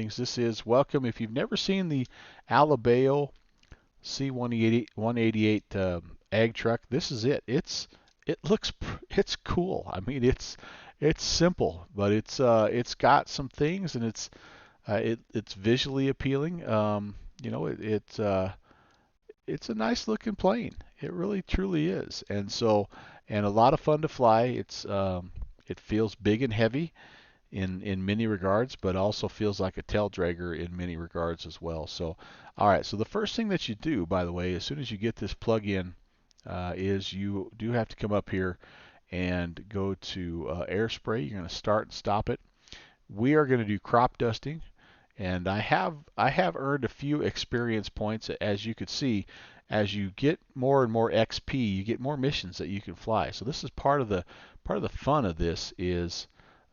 This is welcome. If you've never seen the Alabao C188 ag truck, this is it. It's cool. I mean, it's simple, but it's got some things, and it's visually appealing. It's a nice looking plane. It really truly is. And a lot of fun to fly. It feels big and heavy in many regards, but also feels like a tail dragger in many regards as well. So, all right. So the first thing that you do, by the way, as soon as you get this plug in, is you do have to come up here and go to AirSpray. You're going to start and stop it. We are going to do crop dusting, and I have earned a few experience points. As you could see, as you get more and more XP, you get more missions that you can fly. So this is part of the fun of this is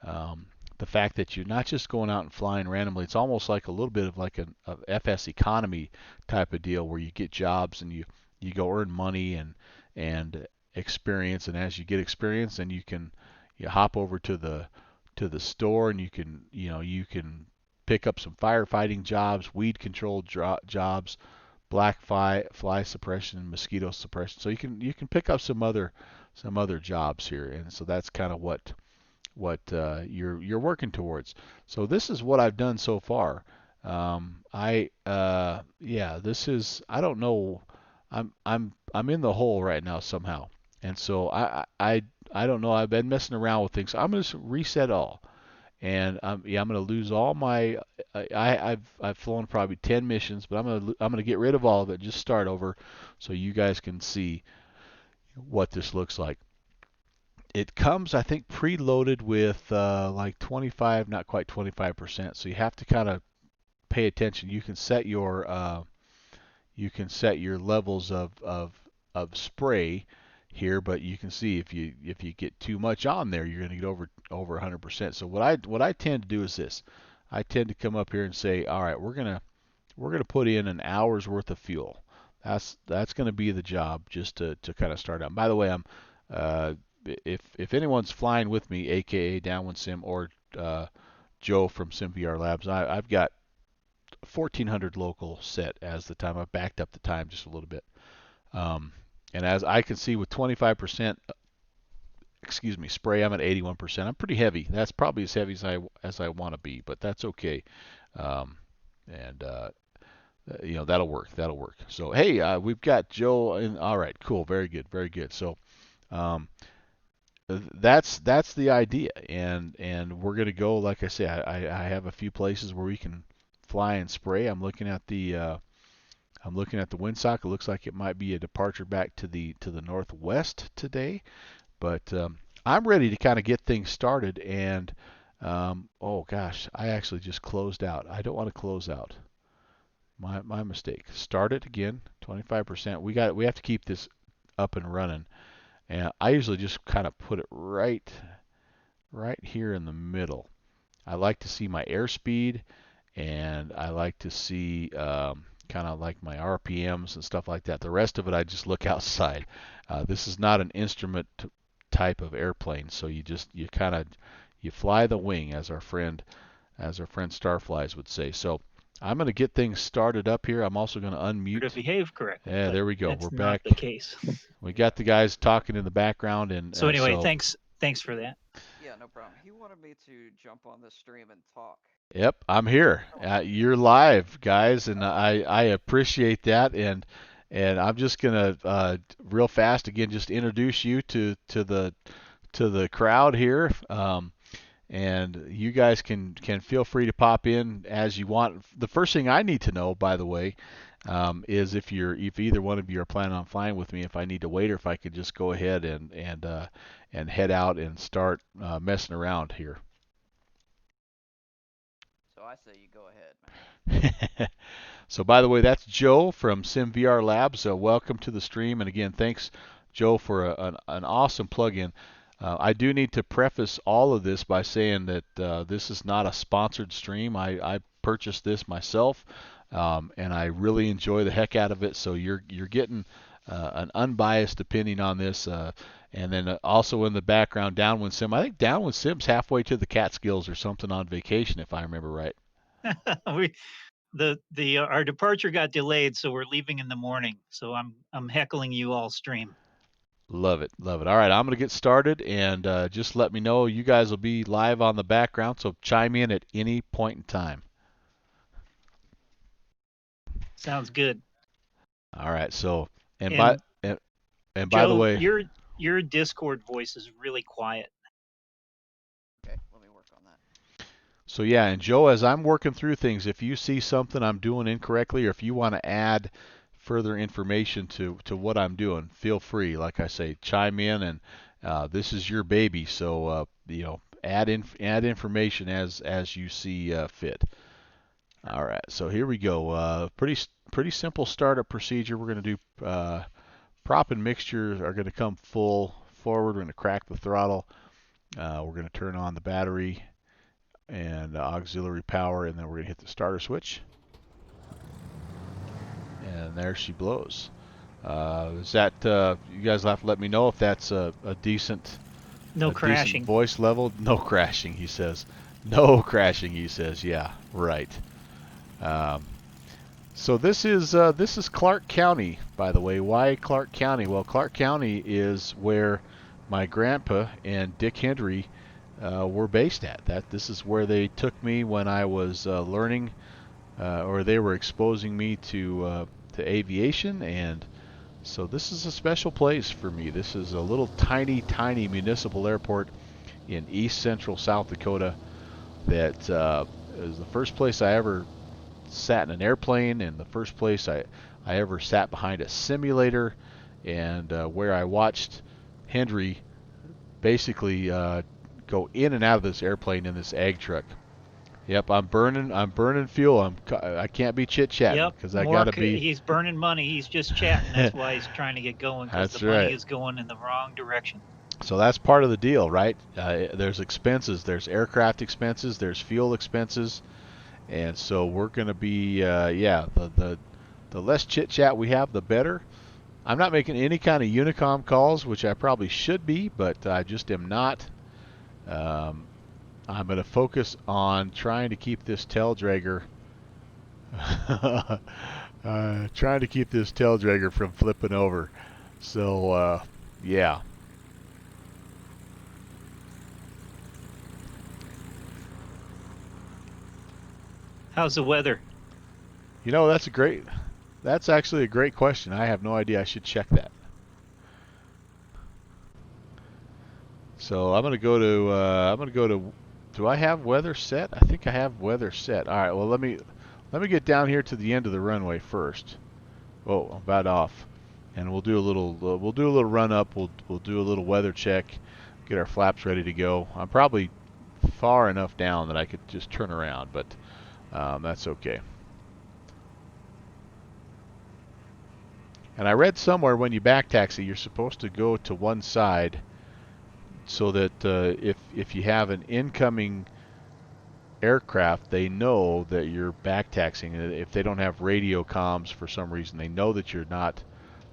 um, the fact that you're not just going out and flying randomly. It's almost like a little bit of like a FS economy type of deal where you get jobs and you go earn money and experience. And as you get experience, then you hop over to the store, and you can pick up some firefighting jobs, weed control jobs, black fly suppression, mosquito suppression. So you can pick up some other jobs here, and so that's kind of what you're working towards. So this is what I've done so far. Yeah, this is, I don't know, I'm in the hole right now somehow, and so I don't know. I've been messing around with things. So I'm gonna just reset all, and I'm gonna lose all my. I've flown probably 10 missions, but I'm gonna get rid of all of it. Just start over, so you guys can see what this looks like. It comes, I think, preloaded with like 25, not quite 25%. So you have to kind of pay attention. You can set your levels of spray here, but you can see if you get too much on there, you're going to get over 100%. So what I tend to do is this. I tend to come up here and say, all right, we're gonna put in an hour's worth of fuel. That's going to be the job, just to kind of start out. By the way, uh, if anyone's flying with me, aka Downwind Sim or Joe from SimVR Labs, I've got 1400 local set as the time. I've backed up the time just a little bit. Um, and as I can see with 25%, excuse me, spray, I'm at 81%. I'm pretty heavy. That's probably as heavy as I want to be, but that's okay. Um, and that'll work. That'll work. So hey, we've got Joe in. All right, cool, very good, very good. So um, that's the idea, and we're gonna go. Like I say, I have a few places where we can fly and spray. I'm looking at the windsock. It looks like it might be a departure back to the northwest today, but I'm ready to kind of get things started. And oh gosh, I actually just closed out. I don't want to close out. My mistake. Start it again. 25%. We have to keep this up and running. And I usually just kind of put it right here in the middle. I like to see my airspeed, and I like to see kind of like my RPMs and stuff like that. The rest of it, I just look outside. This is not an instrument type of airplane, so you fly the wing, as our friend Starflies would say. So I'm going to get things started up here. I'm also going to To unmute. behave correctly, Yeah, but there we go. that's We're not back. the case. We got the guys talking in the background, and So anyway, so thanks for that. Yeah, no problem. He wanted me to jump on the stream and talk. yep, I'm here. You're live, guys, and I appreciate that. And I'm just gonna real fast again just introduce you to the crowd here. And you guys can feel free to pop in as you want. The first thing I need to know, by the way, is if either one of you are planning on flying with me, if I need to wait or if I could just go ahead and head out and start messing around here. So I say you go ahead, man. So by the way, that's Joe from SimVR Labs. Welcome to the stream, and again, thanks, Joe, for an awesome plugin. I do need to preface all of this by saying that this is not a sponsored stream. I purchased this myself, and I really enjoy the heck out of it. So you're getting an unbiased opinion on this. And then also in the background, Downwind Sim. I think Downwind Sim's halfway to the Catskills or something on vacation, if I remember right. we the our departure got delayed, so we're leaving in the morning. So I'm heckling you all stream. Love it, love it. All right, I'm gonna get started, and just let me know. You guys will be live on the background, so chime in at any point in time. Sounds good. All right. So, and by And and by the Joe, way, your Discord voice is really quiet. Okay, let me work on that. so yeah, and Joe, as I'm working through things, if you see something I'm doing incorrectly, or if you want to add further information to what I'm doing, feel free. Like I say, chime in, and this is your baby, so add information as you see fit. Sure. All right, so here we go. Pretty simple startup procedure. We're going to do prop and mixtures are going to come full forward. We're going to crack the throttle. We're going to turn on the battery and auxiliary power, and then we're going to hit the starter switch. And there she blows. Is that you guys have to let me know if that's a decent No crashing. voice level? No crashing, he says. No crashing, he says. Yeah, right. Um, So this is Clark County, by the way. Why Clark County? Well, Clark County is where my grandpa and Dick Hendry were based at. This is where they took me when I was learning, or they were exposing me to aviation, and so this is a special place for me. This is a little tiny municipal airport in east central South Dakota that is the first place I ever sat in an airplane, and the first place I ever sat behind a simulator, and where I watched Hendry basically go in and out of this airplane in this ag truck. Yep, I'm burning fuel. I can't be chit chatting Yep, because I gotta Mark, be. he's burning money. He's just chatting. That's why he's trying to get going because the That's money right. is going in the wrong direction. So that's part of the deal, right? There's expenses. There's aircraft expenses. There's fuel expenses, and so we're gonna be yeah, the less chit chat we have, the better. I'm not making any kind of Unicom calls, which I probably should be, but I just am not. Um, I'm going to focus on trying to keep this tail dragger, trying to keep this tail dragger from flipping over. So yeah, How's the weather? that's actually a great question. I have no idea. I should check that. So I'm gonna go to. Do I have weather set? I think I have weather set. All right. Well, let me get down here to the end of the runway first. Oh, I'm about off, and we'll do a little run up. We'll do a little weather check, get our flaps ready to go. I'm probably far enough down that I could just turn around, but that's okay. And I read somewhere when you back taxi, you're supposed to go to one side so that if you have an incoming aircraft, they know that you're back taxiing. If they don't have radio comms for some reason, they know that you're not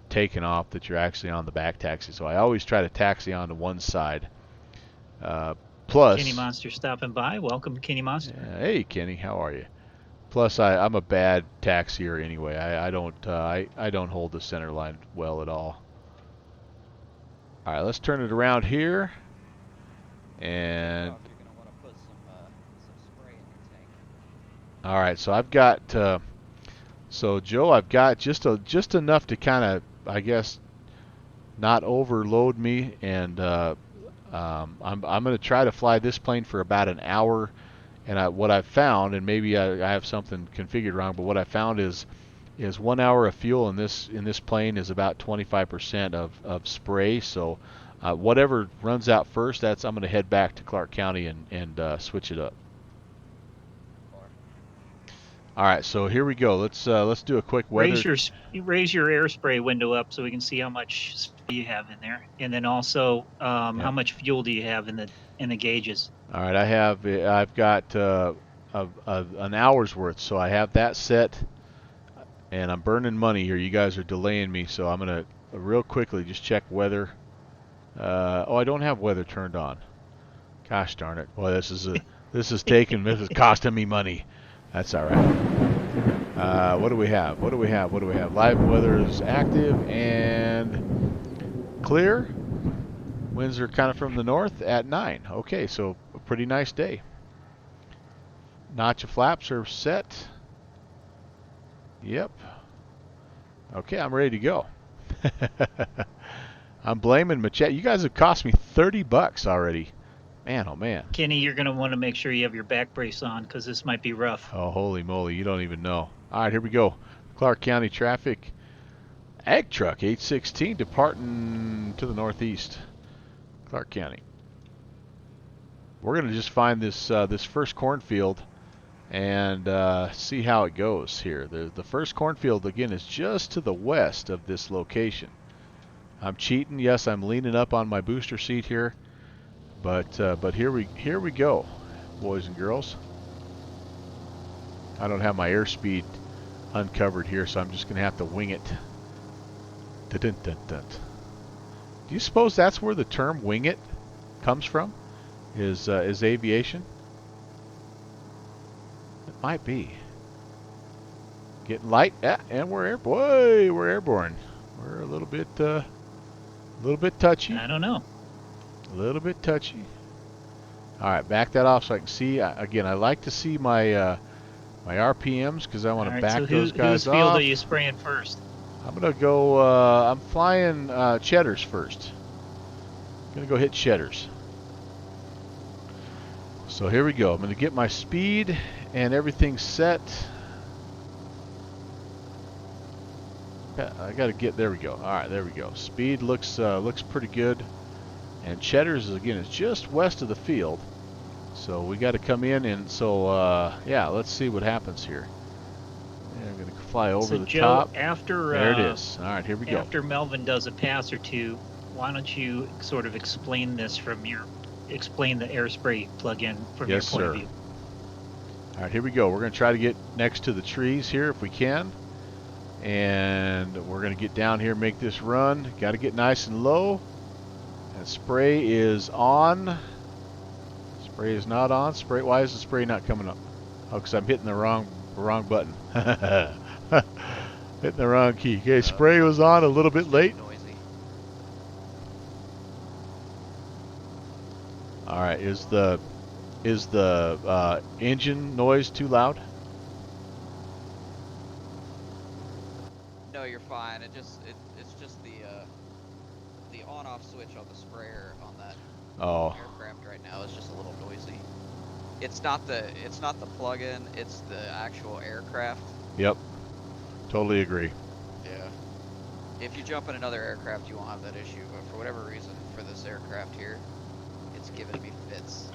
taking off, that you're actually on the back taxi. So I always try to taxi onto one side. Uh, Kenny plus, Monster stopping by. Welcome, Kenny Monster. hey Kenny, how are you? Plus, I'm a bad taxier anyway. I don't hold the center line well at all. All right, let's turn it around here. And Off, you're gonna want to put some spray in your tank. all right, so I've got so Joe, I've got just enough to kind of, I guess, not overload me, and I'm going to try to fly this plane for about an hour. And what I've found, and maybe I have something configured wrong, but what I found is 1 hour of fuel in this plane is about 25% of spray. So whatever runs out first, I'm going to head back to Clark County and switch it up. All right, so here we go. Let's do a quick weather. Raise your AirSpray window up so we can see how much spray you have in there, and then also Yep. how much fuel do you have in the gauges. All right, I've got an hour's worth, so I have that set, and I'm burning money here. You guys are delaying me, so I'm gonna real quickly just check weather. Oh, I don't have weather turned on. Gosh darn it! Boy, this is costing me money. That's all right. What do we have? What do we have? What do we have? Live weather is active and clear. Winds are kind of from the north at 9. Okay, so a pretty nice day. Notch of flaps are set. Yep. Okay, I'm ready to go. I'm blaming Machete. You guys have cost me $30 already. Man, oh man. Kenny, you're going to want to make sure you have your back brace on because this might be rough. Oh, holy moly, you don't even know. All right, here we go. Clark County traffic. Ag truck 816 departing to the northeast. Clark County. We're going to just find this this first cornfield and see how it goes here. The first cornfield, again, is just to the west of this location. I'm cheating. Yes, I'm leaning up on my booster seat here. But here we go, boys and girls. I don't have my airspeed uncovered here, so I'm just going to have to wing it. Dun, dun, dun. Do you suppose that's where the term "wing it" comes from? Is aviation? It might be. Getting light, and we're airborne. We're airborne. We're a little bit touchy. I don't know. A little bit touchy. All right, back that off so I can see. Again, I like to see my my RPMs because I want to back those guys whose field off. are you spraying first? I'm gonna go. I'm flying cheddars first. Gonna go hit cheddars. So here we go. I'm gonna get my speed and everything set. I gotta get. There we go. All right, there we go. Speed looks pretty good. And Cheddar's, again, is just west of the field. So we got to come in, and so, yeah, let's see what happens here. Yeah, I'm going to fly over the Joe, top. After, there it is. All right, here we go. After Melvin does a pass or two, why don't you sort of explain this explain the AirSpray plug-in from your point of view. All right, here we go. We're going to try to get next to the trees here if we can. And we're going to get down here, make this run. Got to get nice and low. And spray is on. Spray is not on. Spray. Why is the spray not coming up? Oh, because I'm hitting the wrong button. Hitting the wrong key. Okay, spray was on a little bit late. Noisy. All right, is the engine noise too loud? No, you're fine. It's just the on-off switch on the sprayer on that aircraft right now is just a little noisy. It's not the plug-in. It's the actual aircraft. Yep, totally agree. Yeah. If you jump in another aircraft, you won't have that issue. But for whatever reason, for this aircraft here, it's giving me fits.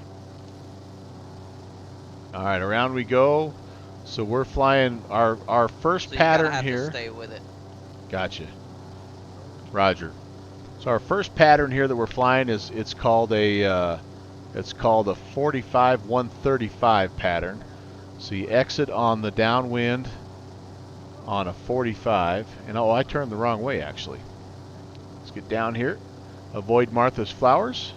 All right, around we go. So we're flying our first so pattern have here. To stay with it. Gotcha. Roger. So our first pattern here that we're flying is it's called a 45-135 pattern. So you exit on the downwind on a 45, and oh, I turned the wrong way actually. Let's get down here. Avoid Martha's Flowers.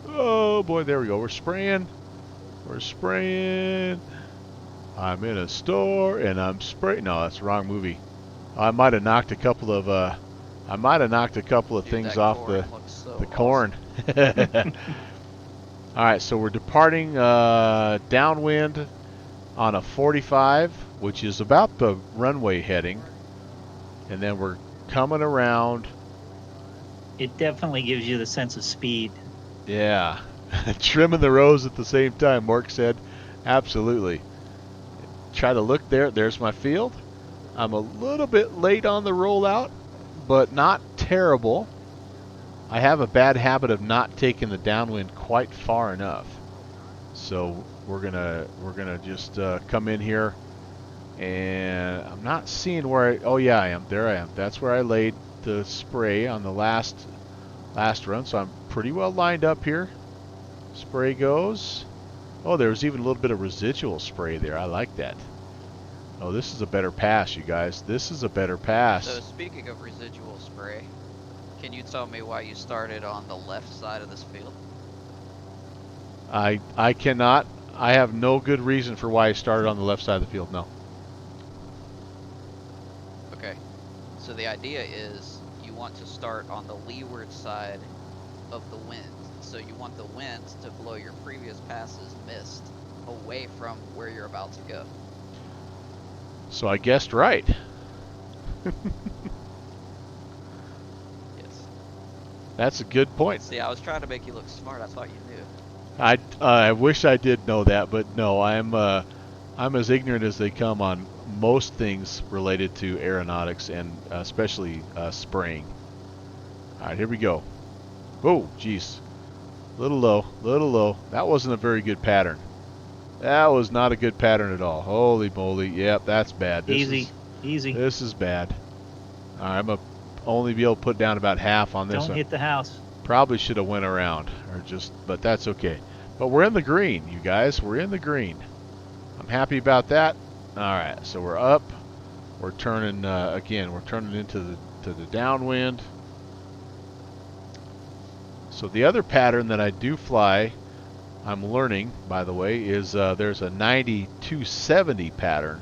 Oh boy, there we go. We're spraying. We're spraying. I'm in a store and I'm spraying. No, that's the wrong movie. I might have knocked a couple of Dude, things that off corn looks so the corn. All right, so we're departing downwind on a 45, which is about the runway heading, and then we're coming around. It definitely gives you the sense of speed. Yeah, trimming the rows at the same time, Mark said. Absolutely. Try to look there. There's my field. I'm a little bit late on the rollout, but not terrible. I have a bad habit of not taking the downwind quite far enough. So we're gonna just come in here, and I'm not seeing where oh yeah, I am. There I am. That's where I laid the spray on the last run. So I'm pretty well lined up here. Spray goes. Oh, there's even a little bit of residual spray there. I like that. Oh, this is a better pass, you guys. This is a better pass. So speaking of residual spray, can you tell me why you started on the left side of this field? I cannot. I have no good reason for why I started on the left side of the field. No. Okay. So the idea is you want to start on the leeward side of the wind. So you want the wind to blow your previous passes missed away from where you're about to go. So I guessed right. Yes. That's a good point. See, I was trying to make you look smart. I thought you knew. I wish I did know that, but no, I'm as ignorant as they come on most things related to aeronautics and especially spraying. All right, here we go. Oh, geez, little low. That wasn't a very good pattern. That was not a good pattern at all. Holy moly! Yep, that's bad. Easy. This is bad. All right, I'm gonna only be able to put down about half on this one. Don't hit the house. Probably should have went around, but that's okay. But we're in the green, you guys. We're in the green. I'm happy about that. All right, so we're up. We're turning again. We're turning into the downwind. So the other pattern that I do fly, I'm learning, by the way, is there's a 90-270 pattern.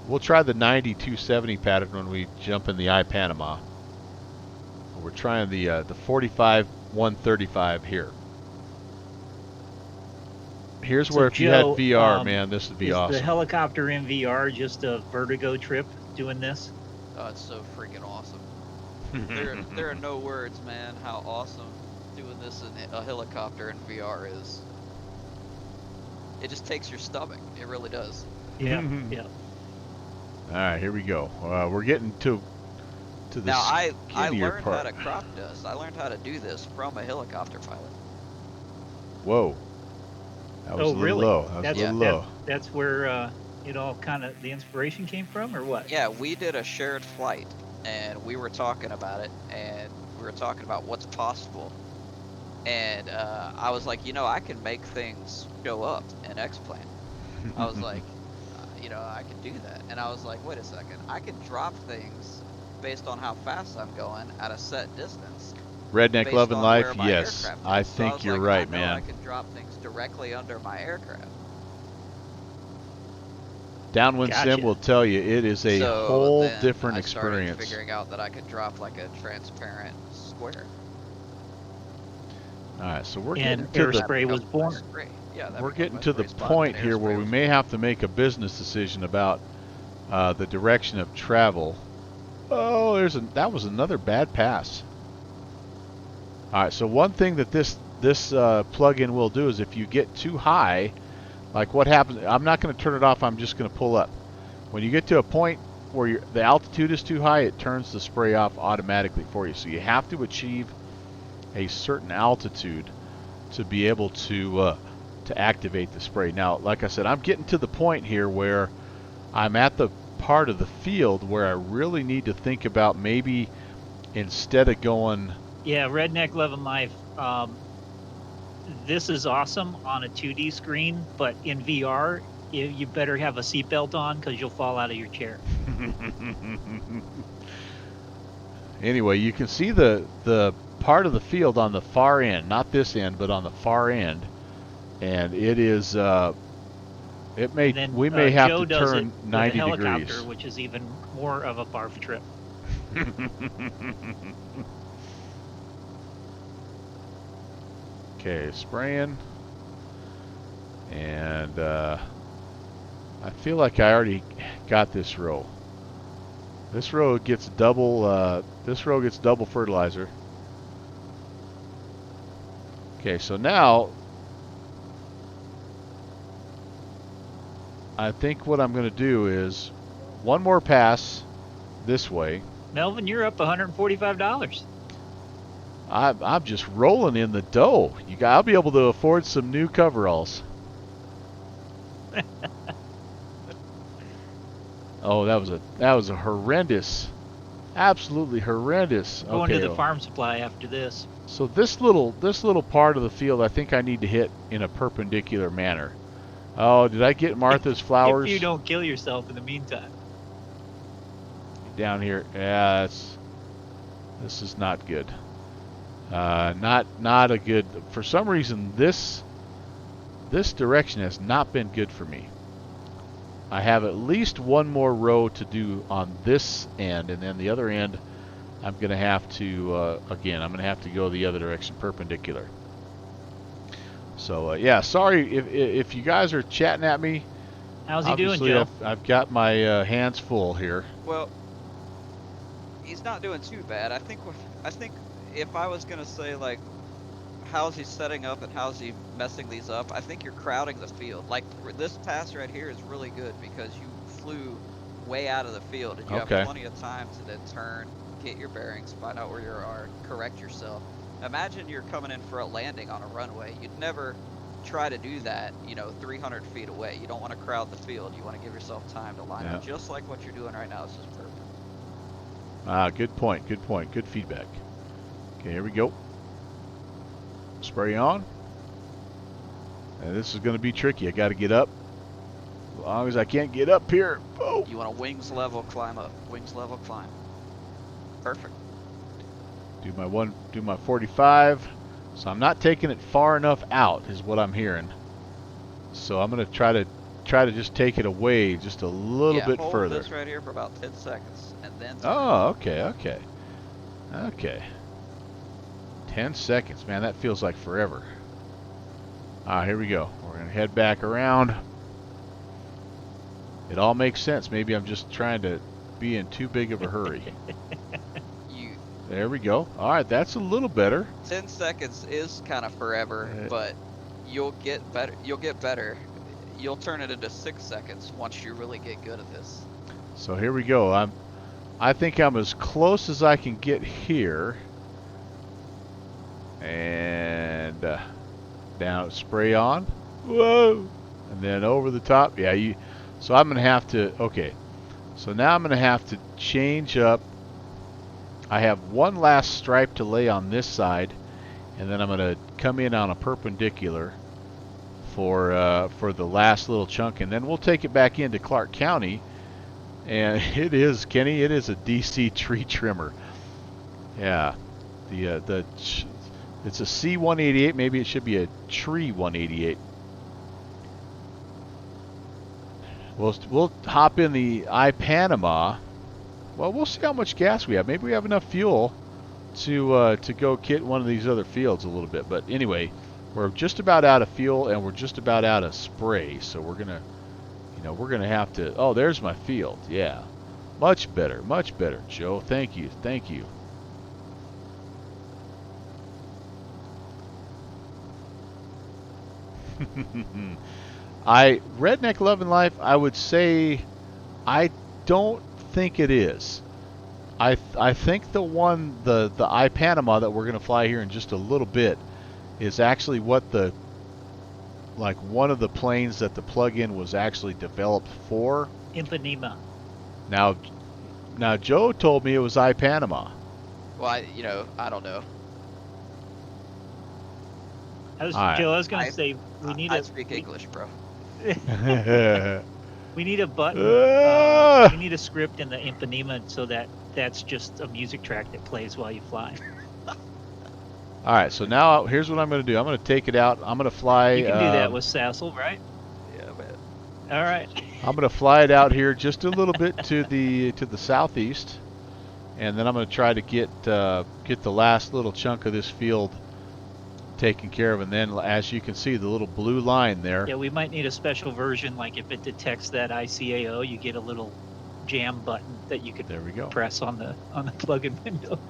We'll try the 90-270 pattern when we jump in the I-Panama. We're trying the 45-135 here. Here's where if you had VR, man, this would be awesome. Is the helicopter in VR just a vertigo trip doing this? Oh, it's so freaking awesome. there are no words, man, how awesome doing this in a helicopter in VR is. It just takes your stomach. It really does. Yeah, yeah. All right, here we go. We're getting to the now I learned part. how to crop dust. I learned how to do this from a helicopter pilot. Whoa. That was a little really? low. That was a little low. That's where it all kind of, the inspiration came from, or what? Yeah, we did a shared flight, and we were talking about it, and we were talking about what's possible. And I was like, I can make things show up in X-Plane. I was like, I can do that. And I was like, wait a second, I can drop things based on how fast I'm going at a set distance. Redneck Love and Life, yes. I think you're right, man. I can drop things directly under my aircraft. Downwind Sim will tell you it is a whole different experience. I started figuring out that I could drop like a transparent square. All right, so we're getting to AirSpray was born. We're getting to the point here where we may have to make a business decision about the direction of travel. Oh, that was another bad pass. All right, so one thing that this plug-in will do is if you get too high, like what happens, I'm not going to turn it off, I'm just going to pull up. When you get to a point where the altitude is too high, it turns the spray off automatically for you. So you have to achieve a certain altitude to be able to activate the spray. Now, like I said, I'm getting to the point here where I'm at the part of the field where I really need to think about maybe instead of going... Yeah, Redneck Love and Life. This is awesome on a 2D screen, but in VR, you better have a seatbelt on because you'll fall out of your chair. Anyway, you can see the part of the field on the far end, not this end, but on the far end, and it is we may have Joe to turn 90 degrees, which is even more of a barf trip. Okay, spraying, and I feel like I already got this row. This row gets double. This row gets double fertilizer. Okay, so now I think what I'm going to do is one more pass this way. Melvin, you're up $145. I'm just rolling in the dough. I'll be able to afford some new coveralls. Oh, that was a horrendous, absolutely horrendous. Going to the farm supply after this. So this little part of the field, I think I need to hit in a perpendicular manner. Oh, did I get Martha's flowers? If you don't kill yourself in the meantime. Down here, yeah, this is not good. Not a good. For some reason, this this direction has not been good for me. I have at least one more row to do on this end, and then the other end I'm going to have to, again, I'm going to have to go the other direction, perpendicular. So, yeah, sorry if you guys are chatting at me. How's he doing, Joe? I've got my hands full here. Well, he's not doing too bad. I think if I was gonna say like, how's he setting up and how's he messing these up, I think you're crowding the field. Like this pass right here is really good because you flew way out of the field and you have plenty of time to then turn, get your bearings, find out where you are, correct yourself. Imagine you're coming in for a landing on a runway. You'd never try to do that, 300 feet away. You don't want to crowd the field. You want to give yourself time to line up, just like what you're doing right now. This is perfect. Good point, good point, good feedback. Okay, here we go. Spray on. And this is going to be tricky. I got to get up. As long as I can't get up here. Oh. You want a wings level climb up. Wings level climb. Perfect. Do my 45. So I'm not taking it far enough out is what I'm hearing. So I'm going to try to just take it away just a little bit further. Hold this right here for about 10 seconds and then okay. 10 seconds, man, that feels like forever. Here we go. We're going to head back around. It all makes sense. Maybe I'm just trying to be in too big of a hurry. There we go. All right, that's a little better. 10 seconds is kind of forever, but you'll get better. You'll turn it into 6 seconds once you really get good at this. So here we go. I think I'm as close as I can get here. And down, spray on. Whoa! And then over the top. Yeah, so I'm going to have to, okay. So now I'm going to have to change up. I have one last stripe to lay on this side, and then I'm going to come in on a perpendicular for the last little chunk, and then we'll take it back into Clark County. And it is, Kenny, it is a DC tree trimmer. Yeah, it's a C188. Maybe it should be a tree 188. We'll hop in the I-Panama. Well, we'll see how much gas we have. Maybe we have enough fuel to go kit one of these other fields a little bit. But anyway, we're just about out of fuel and we're just about out of spray. So we're gonna have to. Oh, there's my field. Yeah, much better, Joe. Thank you. Redneck Love and Life, I would say I don't think it is. I think the I-Panama that we're going to fly here in just a little bit is actually what one of the planes that the plug-in was actually developed for. Ipanema. Now Joe told me it was I-Panama. Well, I don't know. Joe, I was going to say we need I speak English, bro. We need a button. We need a script in the Ipanema so that's just a music track that plays while you fly. All right, so now here's what I'm going to do. I'm going to take it out. I'm going to fly. You can do that with Sassel, right? Yeah, man. All right. I'm going to fly it out here just a little bit to the southeast, and then I'm going to try to get the last little chunk of this field taken care of, and then as you can see the little blue line there. Yeah, we might need a special version, like if it detects that ICAO, you get a little jam button that you could press on the plug-in window.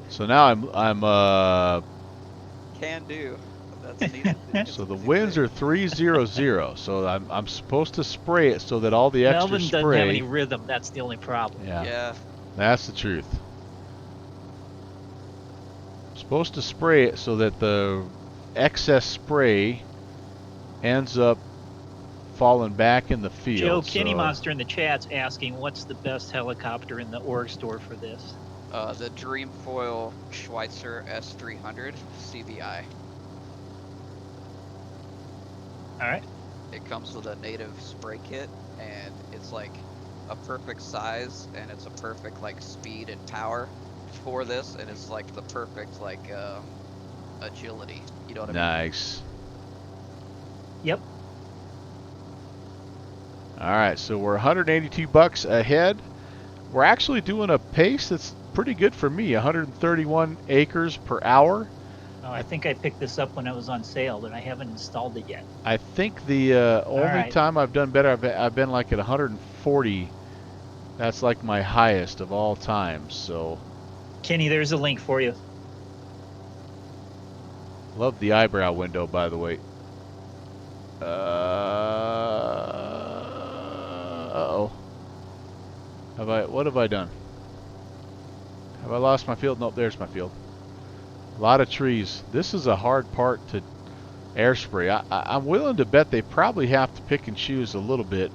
So now I'm can do. That's neat. So the winds are 300. So I'm supposed to spray it so that all the extra Melvin spray. doesn't have any rhythm. That's the only problem. Yeah. That's the truth. Supposed to spray it so that the excess spray ends up falling back in the field. Joe, Kenny Monster in the chat's asking, what's the best helicopter in the org store for this? The Dreamfoil Schweitzer S300 CBI. All right. It comes with a native spray kit, and it's like a perfect size, and it's a perfect like speed and power for this, and it's like the perfect like agility. You know what I mean? Nice. Yep. All right, so we're 182 bucks ahead. We're actually doing a pace that's pretty good for me, 131 acres per hour. Oh, I think I picked this up when it was on sale, but I haven't installed it yet. I think the only time I've done better, I've been like at 140. That's like my highest of all time. So, Kenny, there's a link for you. Love the eyebrow window, by the way. Uh-oh. What have I done? Have I lost my field? Nope, there's my field. A lot of trees. This is a hard part to AirSpray. I'm willing to bet they probably have to pick and choose a little bit.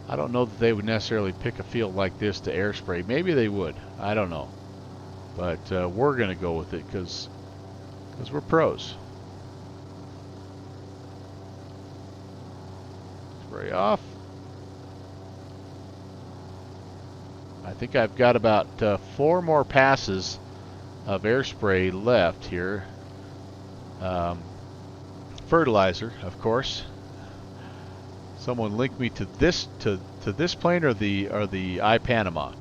I don't know that they would necessarily pick a field like this to AirSpray. Maybe they would. I don't know. But we're going to go with it because we're pros. Spray off. I think I've got about 4 more passes of AirSpray left here. Fertilizer, of course. Someone link me to this plane or the iPanama.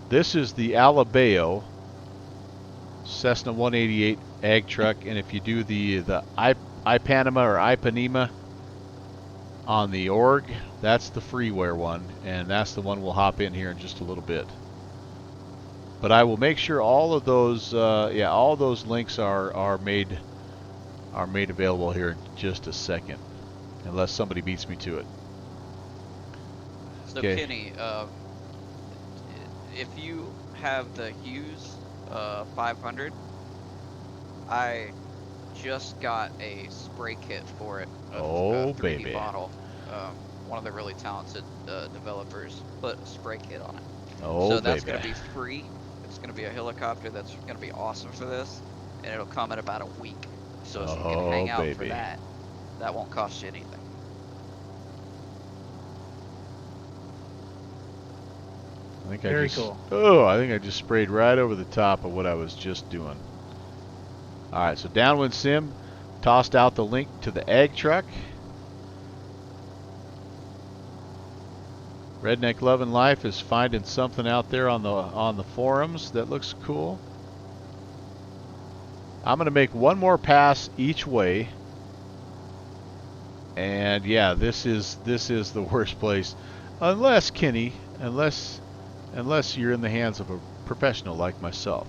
This is the Alabeo Cessna 188 ag truck, and if you do the iPanama or Ipanema on the org, that's the freeware one, and that's the one we'll hop in here in just a little bit. But I will make sure all of those, all those links are made available here in just a second, unless somebody beats me to it. So okay. Kenny, if you have the Hughes 500, I just got a spray kit for it. Oh, 3D baby! Bottle. One of the really talented developers put a spray kit on it. Oh, so that's baby. Gonna be free. It's gonna be a helicopter that's gonna be awesome for this, and it'll come in about a week. So if you can hang out for that, that won't cost you anything. Very cool. Oh, I think I just sprayed right over the top of what I was just doing. All right, so Downwind Sim tossed out the link to the ag truck. Redneck Lovin' Life is finding something out there on the forums that looks cool. I'm going to make one more pass each way. And yeah, this is the worst place. Unless, Kenny, unless you're in the hands of a professional like myself.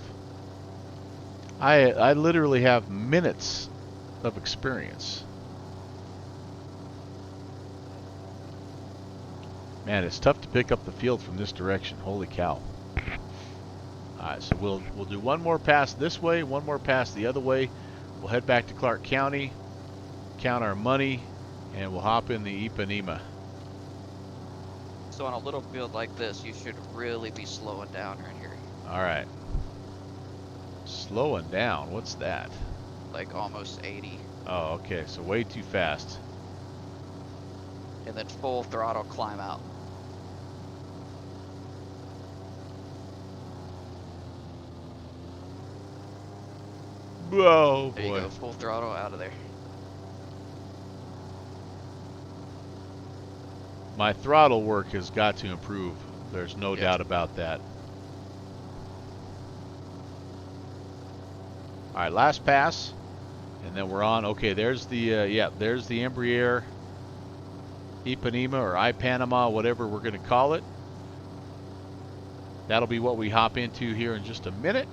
I literally have minutes of experience. Man, it's tough to pick up the field from this direction. Holy cow. Alright, so we'll do one more pass this way, one more pass the other way. We'll head back to Clark County, count our money, and we'll hop in the Ipanema. So on a little field like this, you should really be slowing down right here. Alright. Slowing down? What's that? Like almost 80. Oh, okay, so way too fast. And then full throttle climb out. Whoa, boy. There you go, full throttle out of there. My throttle work has got to improve. There's no doubt about that. All right, last pass, and then we're on. Okay, there's the there's the Embraer Ipanema or iPanama, whatever we're going to call it. That'll be what we hop into here in just a minute.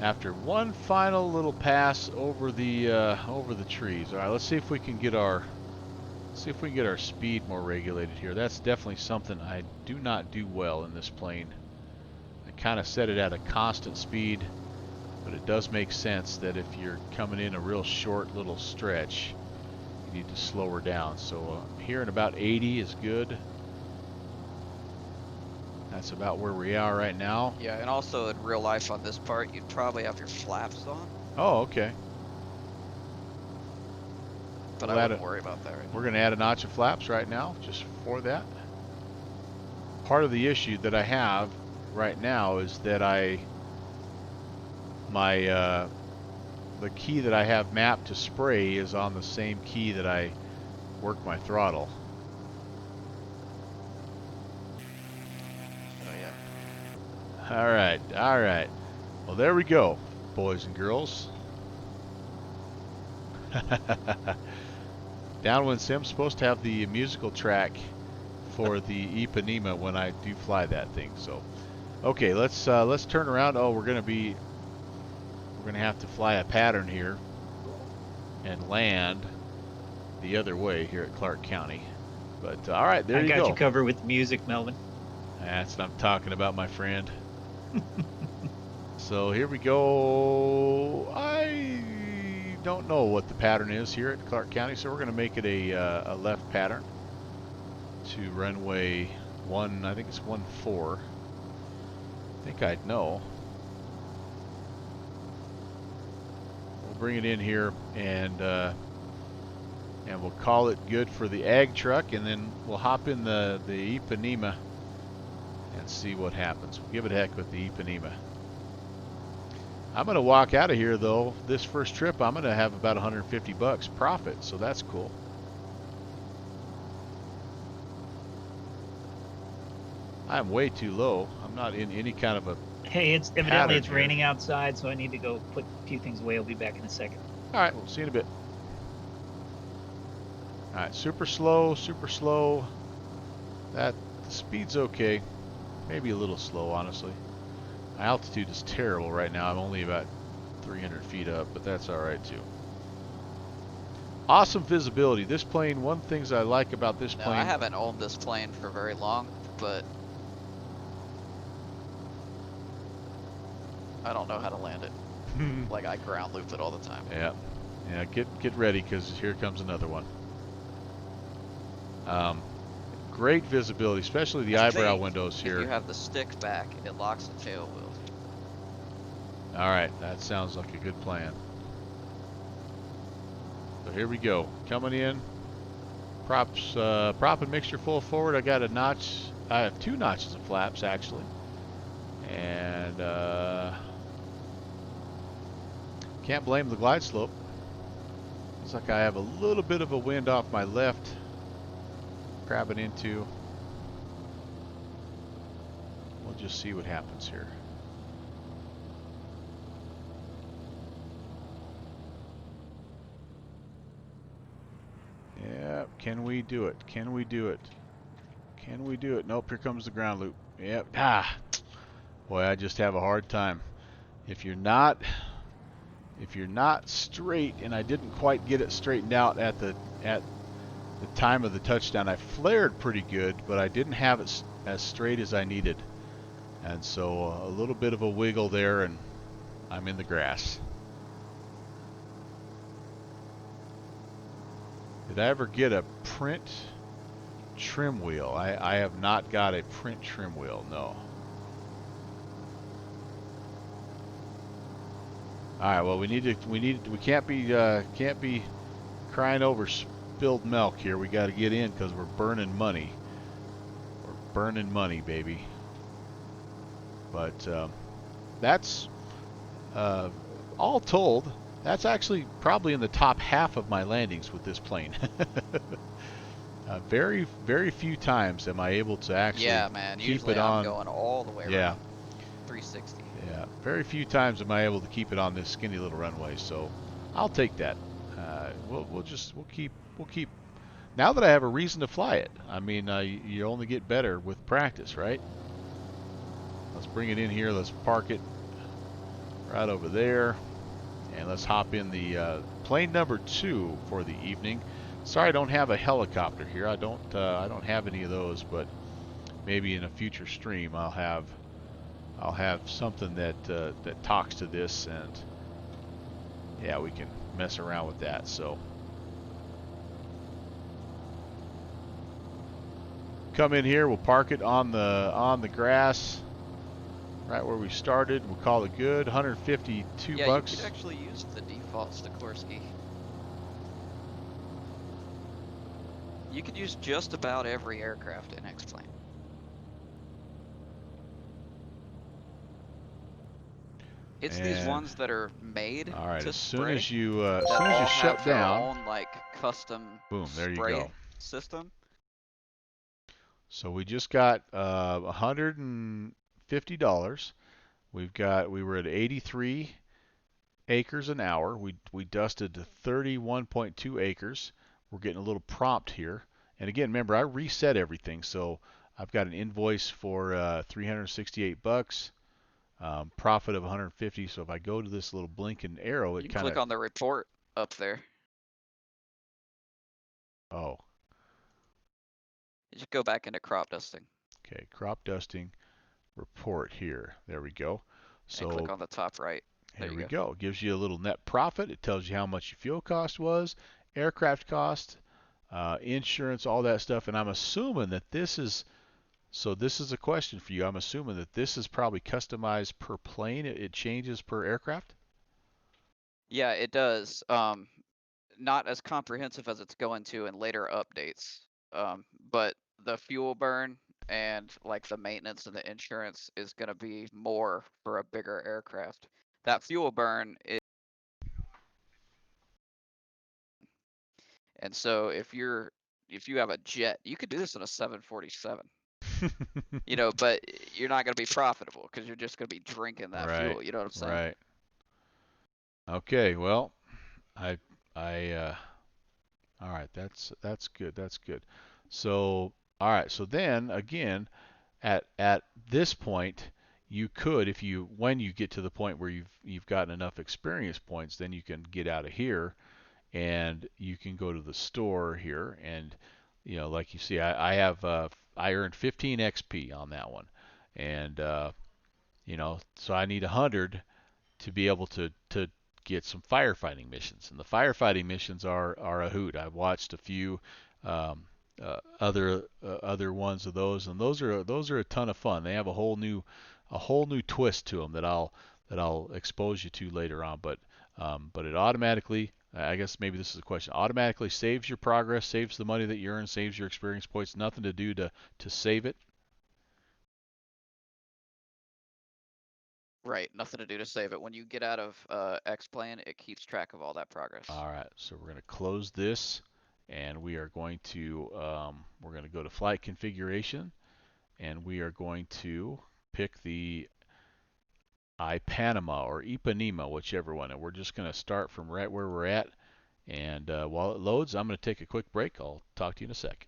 After one final little pass over the trees. All right, let's see if we can get our speed more regulated here. That's definitely something I do not do well in this plane. I kind of set it at a constant speed, but it does make sense that if you're coming in a real short little stretch, you need to slow her down. So here in about 80 is good. That's about where we are right now. Yeah, and also in real life on this part, you'd probably have your flaps on. Oh, okay. But I wouldn't worry about that right now. We're going to add a notch of flaps right now, just for that. Part of the issue that I have right now is that the key that I have mapped to spray is on the same key that I work my throttle. Oh yeah. All right, all right. Well, there we go, boys and girls. Downwind Sim's supposed to have the musical track for the Ipanema when I do fly that thing. So, okay, let's turn around. Oh, we're gonna have to fly a pattern here and land the other way here at Clark County. But all right, there you go. I got you covered with music, Melvin. That's what I'm talking about, my friend. So here we go. I don't know what the pattern is here at Clark County, so we're going to make it a left pattern to runway 1, I think it's 14. I think I'd know. We'll bring it in here and we'll call it good for the ag truck, and then we'll hop in the Ipanema and see what happens. We'll give it a heck with the Ipanema. I'm going to walk out of here, though. This first trip, I'm going to have about $150 profit, so that's cool. I'm way too low. I'm not in any kind of a Hey, it's evidently it's raining outside, so I need to go put a few things away. I'll be back in a second. All right, we'll see you in a bit. All right, super slow, super slow. The speed's okay. Maybe a little slow, honestly. My altitude is terrible right now. I'm only about 300 feet up, but that's all right too. Awesome visibility. This plane, one thing I like about this plane. I haven't owned this plane for very long, but I don't know how to land it. Like I ground loop it all the time. Yeah, yeah. Get ready, because here comes another one. Great visibility, especially the eyebrow windows here. If you have the stick back, it locks the tail wheel. All right, that sounds like a good plan. So here we go, coming in. Prop and mixture full forward. I got a notch. I have 2 notches of flaps actually, and can't blame the glide slope. Looks like I have a little bit of a wind off my left. Grabbing into. We'll just see what happens here. Yeah, can we do it? Can we do it? Can we do it? Nope, here comes the ground loop. Yep. Boy, I just have a hard time. If you're not straight, and I didn't quite get it straightened out at the time of the touchdown. I flared pretty good, but I didn't have it as straight as I needed. And so a little bit of a wiggle there, and I'm in the grass. Did I ever get a print trim wheel? I have not got a print trim wheel, no. All right, well, we can't be crying over spilled milk here. We got to get in because we're burning money. We're burning money, baby. But that's all told, that's actually probably in the top half of my landings with this plane. Very, very few times am I able to actually keep it on. I'm going all the way around 360. Yeah, very few times am I able to keep it on this skinny little runway. So I'll take that. We'll keep. Now that I have a reason to fly it, I mean, you only get better with practice, right? Let's bring it in here. Let's park it right over there, and let's hop in the plane number 2 for the evening. Sorry, I don't have a helicopter here. I don't have any of those, but maybe in a future stream I'll have something that talks to this, and yeah, we can mess around with that. So come in here, we'll park it on the grass right where we started. We'll call it good. $152 bucks. You could actually use the default Sikorsky. You could use just about every aircraft in X-Plane. It's these ones that are made all right, to as soon spray as you have shut their down, own like custom boom, there you spray go. system. So we just got $150. We were at 83 acres an hour. We dusted to 31.2 acres. We're getting a little prompt here. And again, remember I reset everything, so I've got an invoice for 368 bucks, profit of 150. So if I go to this little blinking arrow, You it can kind of click on the report up there. oh, You just go back into crop dusting. okay, crop dusting report here. There we go. So and click on the top right. Here we go. It gives you a little net profit. It tells you how much your fuel cost was, aircraft cost, insurance, all that stuff. And I'm assuming that this is, so this is a question for you. I'm assuming that this is probably customized per plane. It changes per aircraft? Yeah, it does. Not as comprehensive as it's going to in later updates. But the fuel burn and like the maintenance and the insurance is going to be more for a bigger aircraft. That fuel burn is, and so if you have a jet, you could do this in a 747. You know, but you're not going to be profitable because you're just going to be drinking that fuel. You know what I'm saying? Right. Okay. Well, I all right. That's good. That's good. So all right. So then again, at this point, you could, if you when you get to the point where you've gotten enough experience points, then you can get out of here and you can go to the store here, and like you see, I earned 15 XP on that one, and so I need 100 to be able to get some firefighting missions, and the firefighting missions are a hoot. I've watched a few um, other ones of those, and those are a ton of fun. They have a whole new twist to them that I'll expose you to later on. But it automatically, I guess maybe this is a question, automatically saves your progress, saves the money that you earn, saves your experience points. Nothing to do to save it. Right, nothing to do to save it. When you get out of X-Plane, it keeps track of all that progress. All right, so we're going to close this, and we are going to go to flight configuration, and we are going to pick the Ipanema or Ipanema, whichever one, and we're just going to start from right where we're at. And while it loads, I'm going to take a quick break. I'll talk to you in a sec.